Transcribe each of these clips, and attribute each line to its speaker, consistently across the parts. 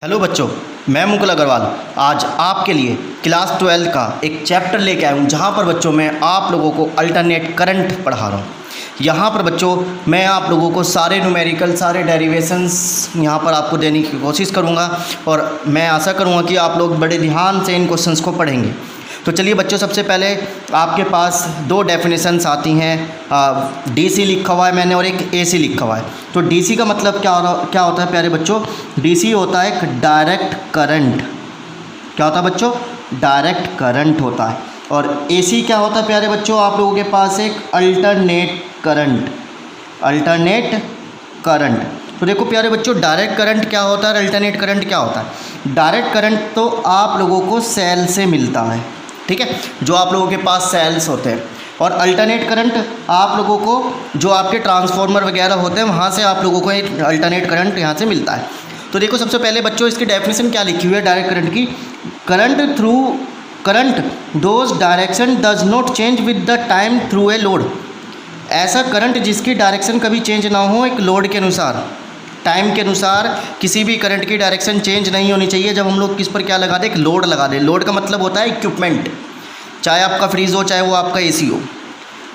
Speaker 1: Hello बच्चों, मैं मुकुल अग्रवाल आज आपके लिए क्लास 12 का एक चैप्टर लेके आया हूँ जहाँ पर बच्चों मैं आप लोगों को अल्टरनेट करंट पढ़ा रहा हूँ। यहाँ पर बच्चों मैं आप लोगों को सारे न्यूमेरिकल सारे डेरिवेशंस यहाँ पर आपको देने की कोशिश करूँगा और मैं आशा करूँगा कि आप लोग बड़े ध्यान से इन क्वेश्चंस को पढ़ेंगे। तो चलिए बच्चों, सबसे पहले आपके पास दो डेफिनेशंस आती हैं। डीसी लिखा हुआ है मैंने और एक एसी लिखा हुआ है। तो डीसी का मतलब क्या होता है प्यारे बच्चों? डीसी होता है एक डायरेक्ट करंट। क्या होता है बच्चों? डायरेक्ट करंट होता है। और एसी क्या होता है प्यारे बच्चों? आप लोगों के पास एक अल्टरनेट करंट। Alternate current. तो देखो प्यारे बच्चों, डायरेक्ट करंट क्या होता है और अल्टरनेट करंट क्या होता है? डायरेक्ट करंट तो आप लोगों को सेल से मिलता है, ठीक है, जो आप लोगों के पास सेल्स होते हैं। और अल्टरनेट करंट आप लोगों को जो आपके ट्रांसफार्मर वगैरह होते हैं वहाँ से आप लोगों को एक अल्टरनेट करंट यहाँ से मिलता है। तो देखो सबसे पहले बच्चों इसकी डेफिनेशन क्या लिखी हुई है डायरेक्ट करंट की? Current those direction does not change with the time through a load. ऐसा करंट जिसकी डायरेक्शन कभी चेंज ना हो एक लोड के अनुसार, टाइम के अनुसार किसी भी करंट की डायरेक्शन चेंज नहीं होनी चाहिए। जब हम लोग किस पर क्या लगा दें? एक लोड लगा दें। लोड का मतलब होता है इक्विपमेंट, चाहे आपका फ्रीज हो चाहे वो आपका एसी हो।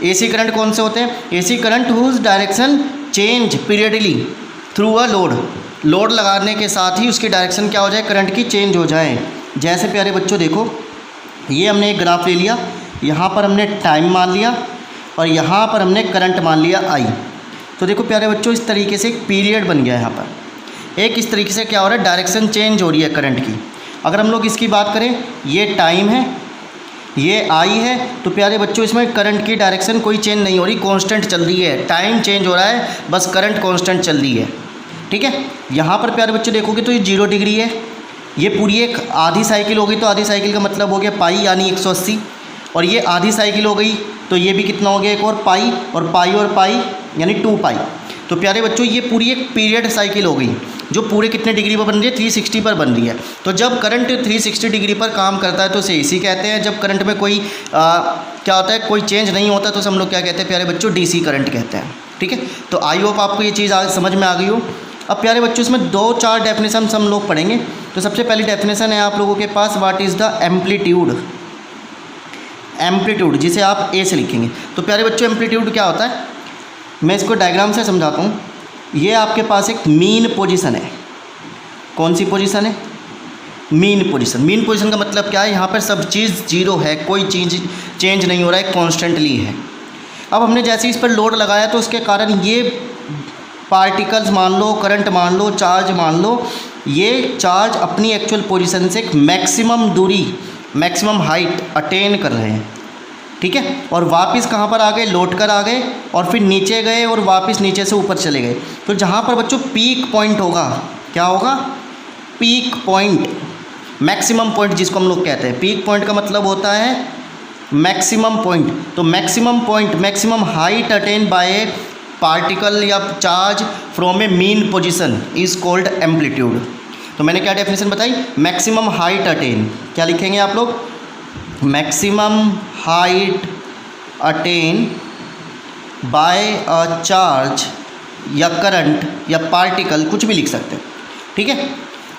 Speaker 1: एसी करंट कौन से होते हैं? AC current whose direction change periodically through a load. Load लगाने के साथ ही उसकी डायरेक्शन क्या हो जाए? करंट की चेंज हो जाए। जैसे प्यारे बच्चों देखो, ये हमने एक ग्राफ ले लिया, यहाँ पर हमने टाइम मान लिया और यहाँ पर हमने करंट मान लिया आई। तो देखो प्यारे बच्चों, इस तरीके से एक पीरियड बन गया यहाँ पर। एक इस तरीके से क्या हो रहा है? डायरेक्शन चेंज हो रही है करंट की। अगर हम लोग इसकी बात करें, ये टाइम है, ये आई है, तो प्यारे बच्चों इसमें करंट की डायरेक्शन कोई चेंज नहीं हो रही, कांस्टेंट चल रही है। टाइम चेंज हो रहा है, बस करंट कांस्टेंट चल रही है, ठीक है। यहाँ पर प्यारे बच्चों देखोगे तो ये 0 डिग्री है। ये पूरी एक आधी साइकिल हो गई, तो आधी साइकिल का मतलब हो गया पाई यानी 180। और ये आधी साइकिल हो गई तो ये भी कितना हो गया? एक और पाई यानी 2 पाई। तो प्यारे बच्चों ये पूरी एक पीरियड साइकिल हो गई जो पूरे कितने डिग्री पर बन रही है? 360 पर बन रही है। तो जब करंट 360 डिग्री पर काम करता है तो उसे एसी कहते हैं। जब करंट में कोई क्या होता है, कोई चेंज नहीं होता तो हम लोग क्या कहते हैं प्यारे बच्चों? डीसी करंट कहते हैं, ठीक है। तो आई होप आपको ये चीज़ समझ में आ गई हो। अब प्यारे बच्चों इसमें 2-4 डेफिनेशन हम लोग पढ़ेंगे। तो सबसे पहली डेफिनेशन है आप लोगों के पास, what is the amplitude. Amplitude जिसे आप ए से लिखेंगे। तो प्यारे बच्चों एम्पलीट्यूड क्या होता है? मैं इसको डायग्राम से समझाता हूँ। ये आपके पास एक मीन पोजीशन है। कौन सी पोजीशन है? Mean position. मीन पोजीशन का मतलब क्या है? यहाँ पर सब चीज़ 0 है, कोई चीज़ चेंज नहीं हो रहा है, कॉन्स्टेंटली है। अब हमने जैसे इस पर लोड लगाया तो उसके कारण ये पार्टिकल्स मान लो, करंट मान लो, चार्ज मान लो, ये चार्ज अपनी एक्चुअल पोजीशन से एक मैक्सिमम दूरी, मैक्सिमम हाइट अटेन कर रहे हैं, ठीक है। और वापस कहाँ पर आ गए? लौट कर आ गए और फिर नीचे गए और वापस नीचे से ऊपर चले गए। तो जहाँ पर बच्चों पीक पॉइंट होगा, क्या होगा? पीक पॉइंट, मैक्सिमम पॉइंट जिसको हम लोग कहते हैं। पीक पॉइंट का मतलब होता है मैक्सिमम पॉइंट। तो maximum point, maximum height attain by a particle या charge from a mean position is called amplitude. तो मैंने क्या डेफिनेशन बताई? मैक्सिमम हाइट अटेन, क्या लिखेंगे आप लोग? Maximum height attain by a charge या करंट या पार्टिकल, कुछ भी लिख सकते हैं, ठीक है।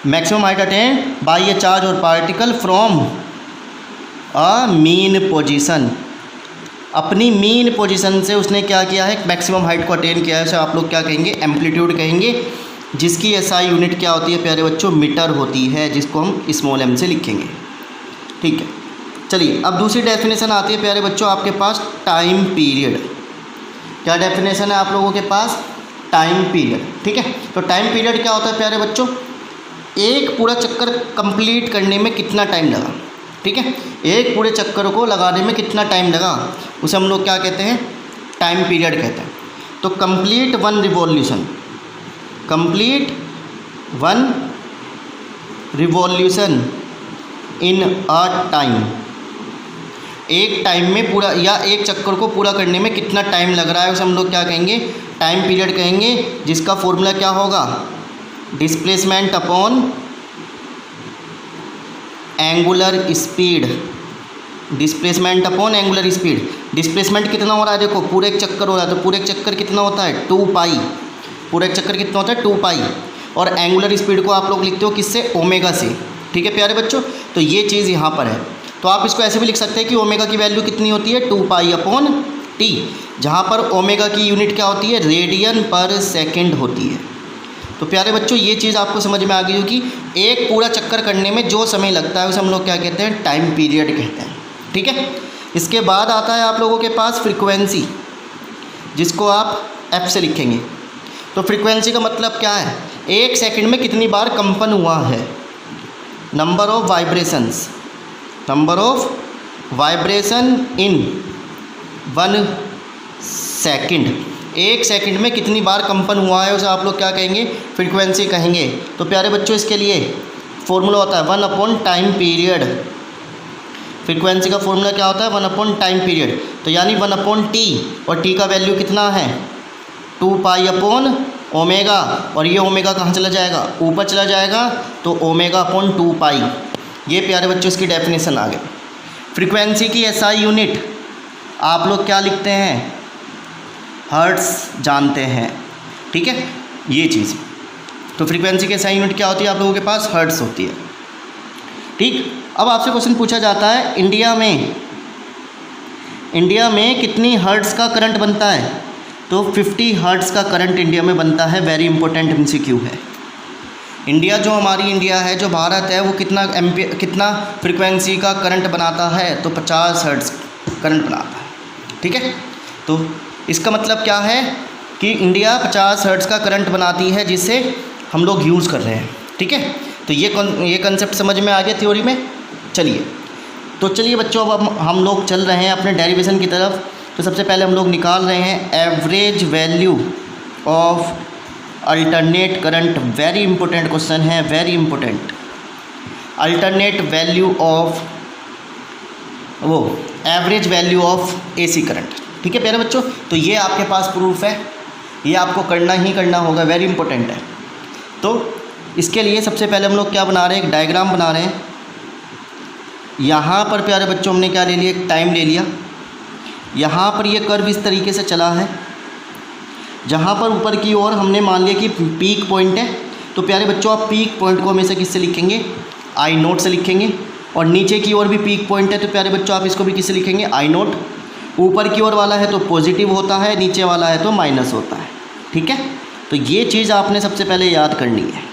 Speaker 1: Maximum height attain by a charge और particle from a mean position. अपनी मीन पोजीशन से उसने क्या किया है? मैक्सिमम हाइट को अटेन किया है। उसे आप लोग क्या कहेंगे? एम्पलीट्यूड कहेंगे, जिसकी एसआई यूनिट क्या होती है प्यारे बच्चों? मीटर होती है, जिसको हम स्मॉल m से लिखेंगे, ठीक है। चलिए अब दूसरी डेफिनेशन आती है प्यारे बच्चों आपके पास, टाइम पीरियड। क्या डेफिनेशन है आप लोगों के पास? टाइम पीरियड, ठीक है। तो टाइम पीरियड क्या होता है प्यारे बच्चों? एक पूरा चक्कर कंप्लीट करने में कितना टाइम लगा, ठीक है। एक पूरे चक्कर को लगाने में कितना टाइम लगा, उसे हम लोग क्या कहते हैं? टाइम पीरियड कहते हैं। तो complete one revolution, complete one revolution in a time. एक टाइम में पूरा या एक चक्कर को पूरा करने में कितना टाइम लग रहा है उसे हम लोग क्या कहेंगे? टाइम पीरियड कहेंगे, जिसका फॉर्मूला क्या होगा? Displacement upon angular speed. Displacement upon angular speed. Displacement कितना हो रहा है? देखो पूरे एक चक्कर हो रहा है, तो पूरे एक चक्कर कितना होता है? 2 पाई। पूरा एक चक्कर कितना होता है? 2 पाई। और एंगुलर स्पीड को आप लोग लिखते हो किससे, ओमेगा से। ठीक है प्यारे बच्चों, तो ये चीज़ यहाँ पर है। तो आप इसको ऐसे भी लिख सकते हैं कि ओमेगा की वैल्यू कितनी होती है, 2π/t, जहाँ पर ओमेगा की यूनिट क्या होती है, रेडियन पर सेकेंड होती है। तो प्यारे बच्चों ये चीज़ आपको समझ में आ गई होगी। एक पूरा चक्कर करने में जो समय लगता है उसे हम लोग क्या कहते हैं, टाइम पीरियड कहते हैं। ठीक है, इसके बाद आता है आप लोगों के पास फ्रीक्वेंसी, जिसको आप एफ से लिखेंगे। तो फ्रीक्वेंसी का मतलब क्या है, एक सेकंड में कितनी बार कंपन हुआ है, number of vibrations, number of vibration in 1 second, एक सेकंड में कितनी बार कंपन हुआ है उसे आप लोग क्या कहेंगे, फ्रीक्वेंसी कहेंगे। तो प्यारे बच्चों इसके लिए फॉर्मूला होता है 1/टाइम पीरियड। फ्रीक्वेंसी का फॉर्मूला क्या होता है, 1/टाइम पीरियड। तो यानी 1/t, और t का वैल्यू कितना है, 2π/ओमेगा, और ये ओमेगा कहाँ चला जाएगा, ऊपर चला जाएगा, तो ओमेगा/2π। ये प्यारे बच्चों इसकी डेफिनेशन आ गई। फ्रीक्वेंसी की SI यूनिट आप लोग क्या लिखते हैं, हर्ट्स जानते हैं। ठीक है, ये चीज़। तो फ्रीक्वेंसी की SI यूनिट क्या होती है आप लोगों के पास, हर्ट्स होती है। ठीक, अब आपसे क्वेश्चन पूछा जाता है, इंडिया में कितनी हर्ट्स का करंट बनता है, तो 50 हर्ट्स का करंट इंडिया में बनता है। वेरी इंपॉर्टेंट MCQ है। इंडिया जो हमारी इंडिया है, जो भारत है, वो कितना फ्रीक्वेंसी का करंट बनाता है, तो 50 हर्ट्स करंट बनाता है। ठीक है, तो इसका मतलब क्या है कि इंडिया 50 हर्ट्ज का करंट बनाती है, जिसे हम लोग यूज़ कर रहे हैं। ठीक है, तो ये कंसेप्ट समझ में आ गया थ्योरी में। चलिए बच्चों, अब हम लोग चल रहे हैं अपने डेरिवेशन की तरफ। तो सबसे पहले हम लोग निकाल रहे हैं average value of alternate current. Very important question है, very important. Alternate value of average value of AC current. ठीक है प्यारे बच्चों, तो ये आपके पास प्रूफ है, ये आपको करना ही करना होगा, वेरी इंपॉर्टेंट है। तो इसके लिए सबसे पहले हम लोग क्या बना रहे हैं, एक डायग्राम बना रहे हैं। यहाँ पर प्यारे बच्चों हमने क्या ले लिया, एक टाइम ले लिया। यहाँ पर ये कर्व इस तरीके से चला है, जहाँ पर ऊपर की ओर हमने मान लिया कि पीक पॉइंट है। तो प्यारे बच्चों आप पीक पॉइंट को हमेशा किससे लिखेंगे, I0 से लिखेंगे। और नीचे की ओर भी पीक पॉइंट है, तो प्यारे बच्चों आप इसको भी किससे लिखेंगे, I0। ऊपर की ओर वाला है तो पॉजिटिव होता है, नीचे वाला है तो माइनस होता है। ठीक है, तो ये चीज़ आपने सबसे पहले याद करनी है।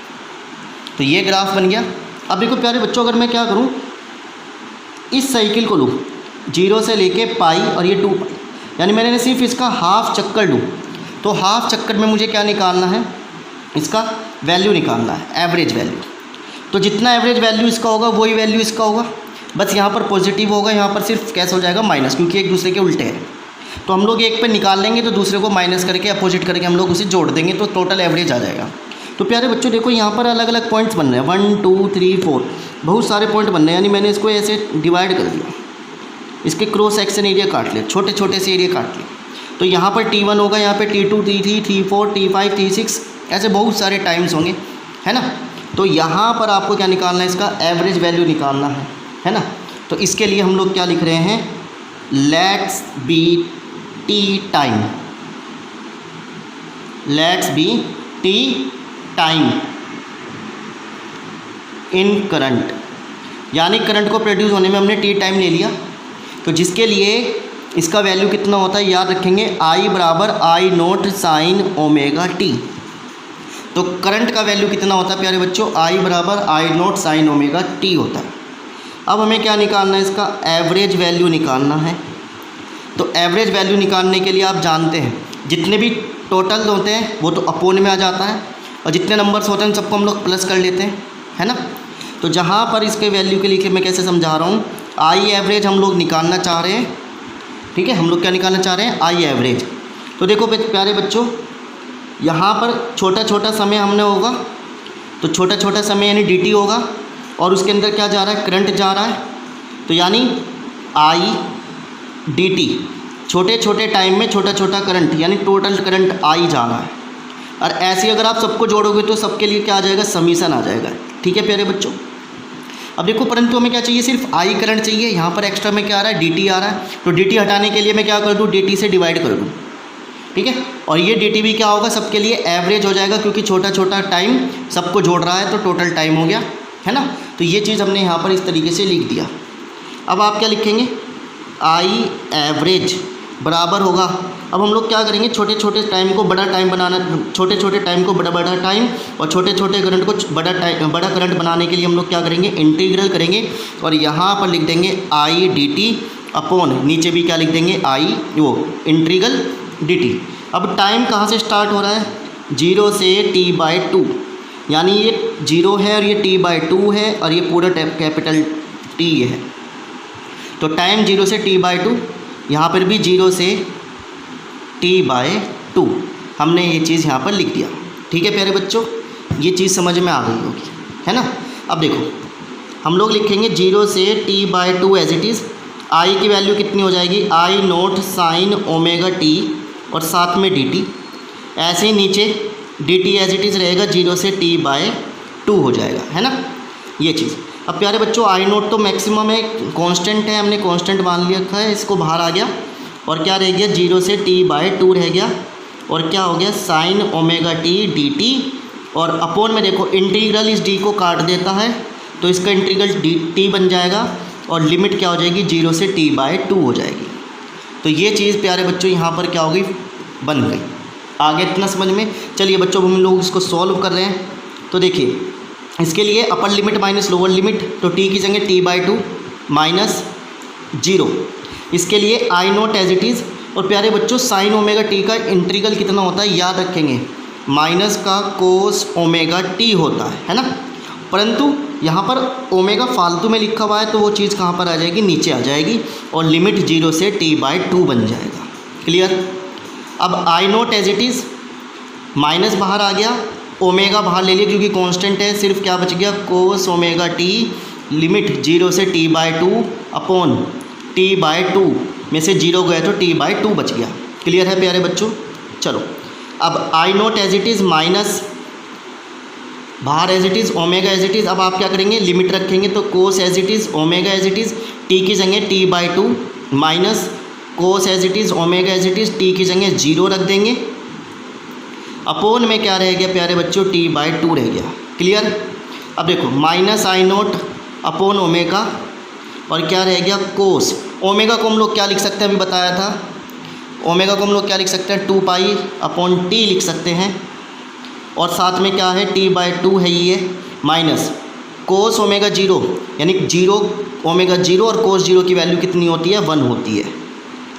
Speaker 1: तो ये ग्राफ बन गया। अब देखो प्यारे बच्चों, अगर मैं क्या करूँ, इस साइकिल को लूँ 0 से लेके पाई, और ये 2π, यानी मैंने सिर्फ इसका हाफ चक्कर लूँ, तो हाफ चक्कर में मुझे क्या निकालना है, इसका वैल्यू निकालना है, एवरेज वैल्यू। तो जितना एवरेज वैल्यू इसका होगा वही वैल्यू इसका होगा, बस यहाँ पर पॉजिटिव होगा, यहाँ पर सिर्फ कैसे हो जाएगा, माइनस, क्योंकि एक दूसरे के उल्टे हैं। तो हम लोग एक पे निकाल लेंगे तो दूसरे को माइनस करके अपोजिट करके हम लोग उसे जोड़ देंगे, तो टोटल एवरेज आ जाएगा। तो प्यारे बच्चों देखो, यहाँ पर अलग अलग पॉइंट्स बन रहे हैं, 1 2 3 4, बहुत सारे पॉइंट बन रहे हैं। यानी मैंने इसको ऐसे डिवाइड कर दिया, इसके क्रॉस सेक्शन एरिया काट लिया, छोटे छोटे से एरिया काट लिए। तो यहाँ पर T1 होगा, यहाँ पर T2 T3 T4 T5 T6, ऐसे बहुत सारे टाइम्स होंगे, है ना। तो यहाँ पर आपको क्या निकालना है, इसका एवरेज वैल्यू निकालना है ना। तो इसके लिए हम लोग क्या लिख रहे हैं, let's be T time, let's be T time in current, यानी करंट को प्रोड्यूस होने में हमने टी टाइम ले लिया। तो जिसके लिए इसका वैल्यू कितना होता है, याद रखेंगे, I बराबर I0 साइन ओमेगा टी। तो करंट का वैल्यू कितना होता है प्यारे बच्चों, I बराबर I0 साइन ओमेगा टी होता है। अब हमें क्या निकालना है, इसका एवरेज वैल्यू निकालना है। तो एवरेज वैल्यू निकालने के लिए आप जानते हैं, जितने भी टोटल होते हैं वो तो अपोन में आ जाता है, और जितने नंबर्स होते हैं सबको हम लोग प्लस कर लेते हैं, है ना। तो जहाँ पर इसके वैल्यू के लिए मैं कैसे समझा रहा हूँ, I एवरेज हम लोग निकालना चाह रहे हैं। ठीक है, हम लोग क्या निकालना चाह रहे हैं, I एवरेज। तो देखो प्यारे बच्चों, यहाँ पर छोटा छोटा समय हमने होगा, तो छोटा छोटा समय यानी dt होगा, और उसके अंदर क्या जा रहा है, करंट जा रहा है। तो यानी I dt, छोटे छोटे टाइम में छोटा छोटा करंट, यानी टोटल करंट I जा रहा है। और ऐसे अगर आप सबको जोड़ोगे तो सबके लिए क्या आ जाएगा, समीशन आ जाएगा। ठीक है प्यारे बच्चों, अब देखो, परंतु हमें क्या चाहिए, सिर्फ I करंट चाहिए। यहाँ पर एक्स्ट्रा में क्या आ रहा है, dt आ रहा है। तो dt हटाने के लिए मैं क्या कर दूँ, dt से डिवाइड कर दूँ। ठीक है। और ये dt भी क्या होगा, सबके लिए एवरेज हो जाएगा, क्योंकि छोटा छोटा टाइम सबको जोड़ रहा है तो टोटल टाइम हो गया, है ना। तो ये चीज़ हमने यहाँ पर इस तरीके से लिख दिया। अब आप क्या लिखेंगे, आई एवरेज बराबर होगा, अब हम लोग क्या करेंगे, छोटे छोटे टाइम को बड़ा टाइम बनाना, छोटे छोटे टाइम को बड़ा बड़ा टाइम और छोटे छोटे करंट को बड़ा करंट बनाने के लिए हम लोग क्या करेंगे, इंटीग्रल करेंगे और यहाँ पर लिख देंगे आई डी टी अपॉन, नीचे भी क्या लिख देंगे, आई वो इंटीग्रल डी टी। अब टाइम कहाँ से स्टार्ट हो रहा है, 0 से t/2, यानी ये 0 है और ये t/2 है और ये पूरा कैपिटल T है। तो टाइम 0 से t/2, यहाँ पर भी 0 से t/2, हमने ये चीज़ यहाँ पर लिख दिया। ठीक है प्यारे बच्चों, ये चीज़ समझ में आ गई होगी, है ना। अब देखो हम लोग लिखेंगे 0 से t/2 एज इट इज़, आई की वैल्यू कितनी हो जाएगी, I naught sine omega T और साथ में डी टी। ऐसे ही नीचे D T as it is रहेगा, 0 से t/2 हो जाएगा, है ना ये चीज़। अब प्यारे बच्चों आई नोट तो मैक्सिमम है, कांस्टेंट है, हमने कांस्टेंट मान लिया रखा है, इसको बाहर आ गया और क्या रह गया, 0 से t/2 रह गया और क्या हो गया, sign omega T D T. और अपोन में देखो इंटीग्रल इस डी को काट देता है तो इसका इंटीग्रल डी टी बन जाएगा और लिमिट क्या हो जाएगी, 0 से t/2 हो जाएगी। तो ये चीज़ प्यारे बच्चों यहाँ पर क्या हो गई, बन गई। आगे इतना समझ में। चलिए बच्चों हम लोग इसको सॉल्व कर रहे हैं। तो देखिए इसके लिए upper limit minus lower limit, तो t की जगह t/2 माइनस 0, इसके लिए आई नोट एज इट इज़। और प्यारे बच्चों साइन ओमेगा टी का इंटीग्रल कितना होता है, याद रखेंगे, माइनस का कोस ओमेगा टी होता है ना। परंतु यहाँ पर ओमेगा फालतू में लिखा हुआ है तो वो चीज़ कहाँ पर आ जाएगी, नीचे आ जाएगी और लिमिट 0 से t/2 बन जाएगा। क्लियर। अब I note as it is, minus बाहर आ गया, ओमेगा बाहर ले लिया क्योंकि कांस्टेंट है, सिर्फ क्या बच गया, कोस ओमेगा टी, लिमिट 0 से t/2 अपॉन t/2 में से 0 गया तो t/2 बच गया। क्लियर है प्यारे बच्चों। चलो अब I note as it is minus बाहर as it is, omega as it is. अब आप क्या करेंगे, लिमिट रखेंगे तो cos as it is omega as it is, T की जगह t/2 minus cos as it is omega as it is, T की जगह 0 रख देंगे। अपोन में क्या रह गया प्यारे बच्चों, t/2 रह गया। क्लियर। अब देखो minus I note upon omega और क्या रह गया, कोस। ओमेगा को हम लोग क्या लिख सकते हैं, अभी बताया था, ओमेगा को हम लोग क्या लिख सकते हैं, 2 अपॉन टी लिख सकते हैं। और साथ में क्या है, t/2 है ये, माइनस कोस ओमेगा 0, यानी 0 ओमेगा 0 और कोस 0 की वैल्यू कितनी होती है, 1 होती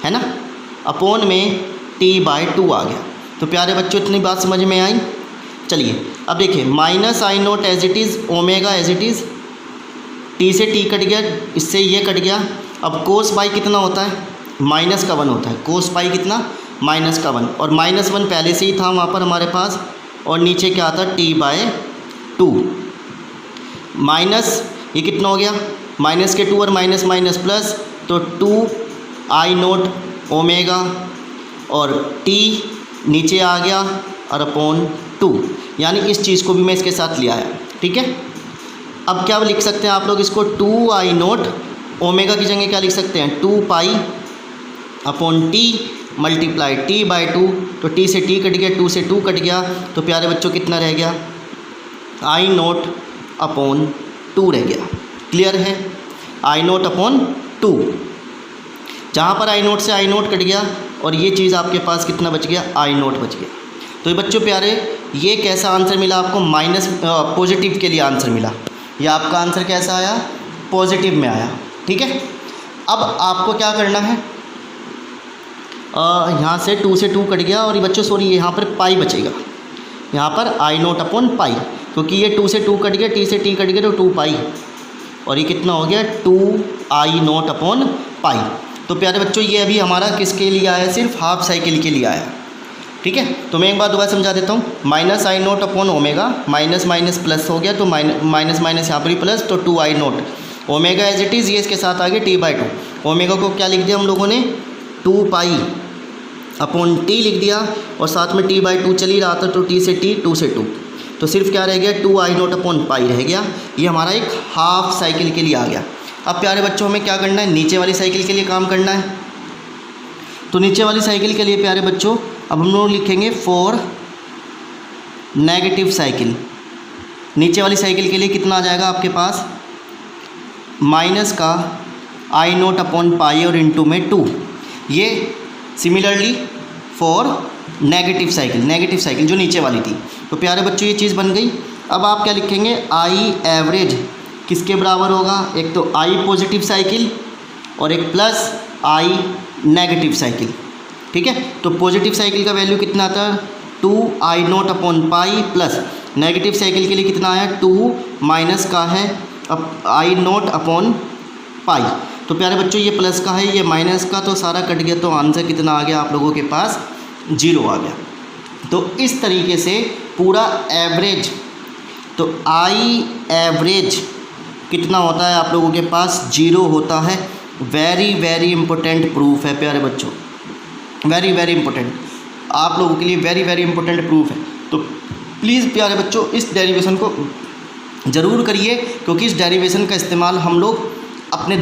Speaker 1: है ना। अपोन में t/2 आ गया। तो प्यारे बच्चों इतनी बात समझ में आई। चलिए अब देखिए minus I note as it is, omega as it is, T से टी कट गया, इससे ये कट गया। अब कोस पाई कितना होता है, माइनस का 1 होता है। कोस पाई कितना, माइनस का 1, और -1 पहले से ही था वहाँ पर हमारे पास। और नीचे क्या आता है, t/2 माइनस ये कितना हो गया, माइनस के 2 और माइनस माइनस प्लस, तो 2 आई नोट ओमेगा और t नीचे आ गया और अपॉन 2, यानी इस चीज़ को भी मैं इसके साथ ले आया। ठीक है। अब क्या लिख सकते हैं आप लोग इसको, 2 आई नोट ओमेगा की जगह क्या लिख सकते हैं, 2 pi upon T multiply t/2, तो t से t कट गया, 2 से 2 कट गया, तो प्यारे बच्चों कितना रह गया, आई नोट अपॉन 2 रह गया। क्लियर है, आई नोट अपॉन 2, जहाँ पर आई नोट से आई नोट कट गया और ये चीज़ आपके पास कितना बच गया, आई नोट बच गया। तो ये बच्चों प्यारे ये कैसा आंसर मिला आपको, माइनस पॉजिटिव के लिए आंसर मिला। ये आपका आंसर कैसा आया, पॉजिटिव में आया। ठीक है। अब आपको क्या करना है, यहाँ से 2 से 2 कट गया और ये बच्चों सॉरी यहाँ पर पाई बचेगा, यहाँ पर आई नोट अपॉन पाई, क्योंकि ये 2 से 2 कट गया, टी से टी कट गया तो 2 पाई, और ये कितना हो गया, 2 आई नोट अपॉन पाई। तो प्यारे बच्चों ये अभी हमारा किसके लिए आया, सिर्फ हाफ साइकिल के लिए आया। ठीक है। तो मैं एक बार दोबारा समझा देता हूँ, minus I nought upon omega, minus minus plus हो गया तो माइनस माइनस यहाँ पर ही प्लस, तो 2 I nought omega as it is, ये इसके साथ आ गया t/2। ओमेगा को क्या लिख दिया हम लोगों ने, 2 पाई अपॉन टी लिख दिया और साथ में t/2 चल ही रहा था, तो t से t, 2 से 2, तो सिर्फ क्या रह गया, 2 आई नोट अपॉन पाई रह गया। ये हमारा एक हाफ साइकिल के लिए आ गया। अब प्यारे बच्चों हमें क्या करना है, नीचे वाली साइकिल के लिए काम करना है। तो नीचे वाली साइकिल के लिए प्यारे बच्चों अब हम लोग लिखेंगे फॉर नेगेटिव साइकिल। नीचे वाली साइकिल के लिए कितना आ जाएगा आपके पास, माइनस का आई नोट अपॉन पाई और इंटू में 2। ये सिमिलरली फॉर नेगेटिव साइकिल जो नीचे वाली थी। तो प्यारे बच्चों ये चीज़ बन गई। अब आप क्या लिखेंगे, आई एवरेज किसके बराबर होगा, एक तो आई पॉजिटिव साइकिल और एक प्लस आई नेगेटिव साइकिल। ठीक है, तो पॉजिटिव साइकिल का वैल्यू कितना आता है 2 I nought upon pi, plus negative cycle के लिए कितना आया 2 माइनस का है अब आई नोट अपॉन पाई। तो प्यारे बच्चों ये प्लस का है, ये माइनस का, तो सारा कट गया, तो आंसर कितना आ गया आप लोगों के पास 0 आ गया। तो इस तरीके से पूरा एवरेज, तो आई एवरेज कितना होता है आप लोगों के पास 0 होता है। वेरी वेरी इंपॉर्टेंट प्रूफ है प्यारे बच्चों, वेरी वेरी इंपॉर्टेंट आप लोगों के लिए, वेरी वेरी इंपॉर्टेंट प्रूफ है। तो प्लीज़ प्यारे बच्चों इस डेरिवेशन को ज़रूर करिए, क्योंकि इस डेरिवेशन का इस्तेमाल हम लोग अपने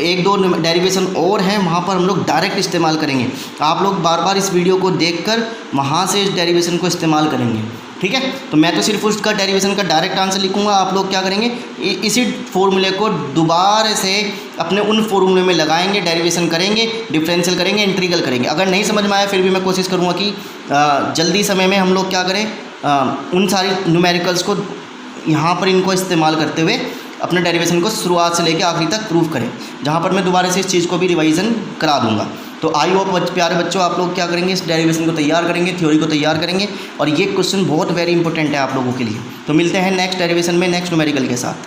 Speaker 1: एक दो डेरिवेशन और हैं वहाँ पर हम लोग डायरेक्ट इस्तेमाल करेंगे। आप लोग बार बार इस वीडियो को देखकर वहाँ से इस डेरिवेशन को इस्तेमाल करेंगे। ठीक है, तो मैं तो सिर्फ उसका डेरिवेशन का डायरेक्ट आंसर लिखूंगा, आप लोग क्या करेंगे इसी फॉर्मूले को दोबारा से अपने उन फॉर्मूले में लगाएंगे, डेरिवेशन करेंगे, डिफरेंशियल करेंगे, इंटीग्रल करेंगे। अगर नहीं समझ में आया फिर भी मैं कोशिश करूँगा कि जल्दी समय में हम लोग क्या करें, उन सारी न्यूमेरिकल्स को यहाँ पर इनको इस्तेमाल करते हुए अपने डेरिवेशन को शुरुआत से लेकर आखिरी तक प्रूफ करें, जहाँ पर मैं दोबारा से इस चीज़ को भी रिवाइज़न करा दूंगा। तो आई होप प्यारे बच्चों आप लोग क्या करेंगे, इस डेरिवेशन को तैयार करेंगे, थ्योरी को तैयार करेंगे, और ये क्वेश्चन बहुत वेरी इंपॉर्टेंट है आप लोगों के लिए। तो मिलते हैं नेक्स्ट डेरिवेशन में नेक्स्ट न्यूमेरिकल के साथ।